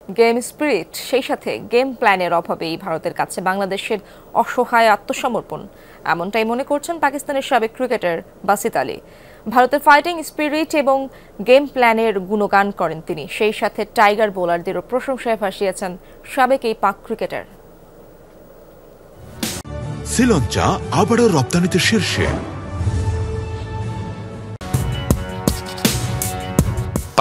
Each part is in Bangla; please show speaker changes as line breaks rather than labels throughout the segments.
গেম স্পিরিট সেই সাথে গেম প্ল্যানের অভাবেই ভারতের কাছে বাংলাদেশের অসহায় আত্মসমর্পণ, এমনটাই মনে করছেন পাকিস্তানের সাবেক ক্রিকেটার বাসিত আলী। ভারতের ফাইটিং স্পিরিট এবং গেম প্ল্যানের গুণগান করেন তিনি। সেই সাথে টাইগার বোলারদেরও প্রশংসায় ভাসিয়েছেন সাবেক এই পাক ক্রিকেটার।
শ্রীলঙ্কা আবারও রপ্তানিতে শীর্ষে।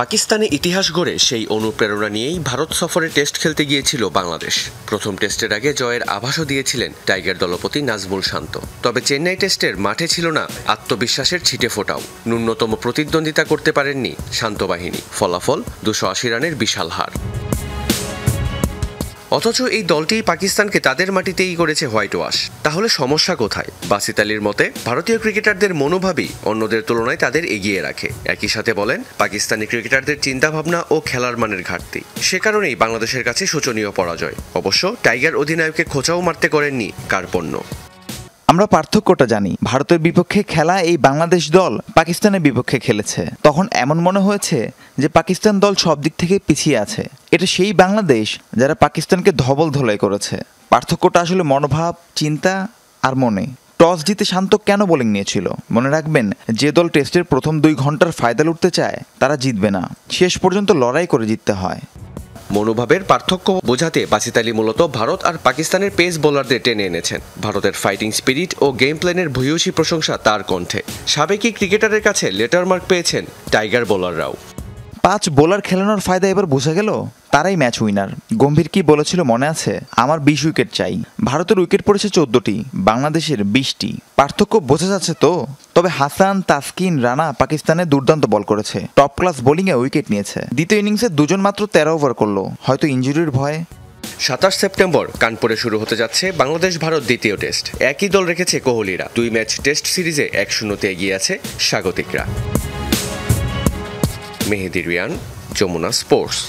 পাকিস্তানে ইতিহাস গড়ে সেই অনুপ্রেরণা নিয়েই ভারত সফরে টেস্ট খেলতে গিয়েছিল বাংলাদেশ। প্রথম টেস্টের আগে জয়ের আভাসও দিয়েছিলেন টাইগার দলপতি নাজমুল শান্ত। তবে চেন্নাই টেস্টের মাঠে ছিল না আত্মবিশ্বাসের ছিটে ফোটাও। ন্যূনতম প্রতিদ্বন্দ্বিতা করতে পারেননি শান্ত বাহিনী। ফলাফল 280 রানের বিশাল হার। অথচ এই দলটি পাকিস্তানকে তাদের মাটিতেই করেছে হোয়াইট ওয়াশ। তাহলে সমস্যা কোথায়? বাসিত আলীর মতে ভারতীয় ক্রিকেটারদের মনোভাবই অন্যদের তুলনায় তাদের এগিয়ে রাখে। একই সাথে বলেন পাকিস্তানি ক্রিকেটারদের চিন্তাভাবনা ও খেলার মানের ঘাটতি। সে কারণেই বাংলাদেশের কাছে শোচনীয় পরাজয়। অবশ্য টাইগার অধিনায়ককে খোঁচাও মারতে করেননি কার্পণ্য।
আমরা পার্থক্যটা জানি। ভারতের বিপক্ষে খেলা এই বাংলাদেশ দল পাকিস্তানের বিপক্ষে খেলেছে, তখন এমন মনে হয়েছে যে পাকিস্তান দল সব দিক থেকে পিছিয়ে আছে। এটা সেই বাংলাদেশ যারা পাকিস্তানকে ধবল ধলাই করেছে। পার্থক্যটা আসলে মনোভাব, চিন্তা আর মনে। টস জিতে শান্ত কেন বোলিং নিয়েছিল? মনে রাখবেন, যে দল টেস্টের প্রথম 2 ঘন্টার ফায়দা লুটতে চায় তারা জিতবে না, শেষ পর্যন্ত লড়াই করে জিততে হয়।
মনোভাবের পার্থক্য বোঝাতে বাসিত আলী মূলত ভারত আর পাকিস্তানের পেস বোলারদের টেনে এনেছেন। ভারতের ফাইটিং স্পিরিট ও গেম প্ল্যানের ভূয়সী প্রশংসা তার কণ্ঠে। সাবেক ক্রিকেটারের কাছে লেটার মার্ক পেয়েছেন টাইগার বোলাররাও।
5 বোলার খেলানোর ফায়দা এবার বোঝা গেল, তারাই ম্যাচ উইনার। গম্ভীর কি বলেছিল মনে আছে? আমার 20 উইকেট চাই। ভারতের উইকেট পড়েছে 14টি, বাংলাদেশের 20টি। পার্থক্য বোঝা যাচ্ছে তো? তবে হাসান, তাসকিন, রানা পাকিস্তানে দুর্দান্ত বল করেছে, টপ ক্লাস বোলিংয়ে উইকেট নিয়েছে। দ্বিতীয় ইনিংসে 2 জন মাত্র 13 ওভার করলো, হয়তো ইনজুরির ভয়ে।
27 সেপ্টেম্বর কানপুরে শুরু হতে যাচ্ছে বাংলাদেশ ভারত দ্বিতীয় টেস্ট। একই দল রেখেছে কোহলিরা। 2 ম্যাচ টেস্ট সিরিজে 1-0 এগিয়ে আছে স্বাগতিকরা। মেহেদী রিয়ান, যমুনা স্পোর্টস।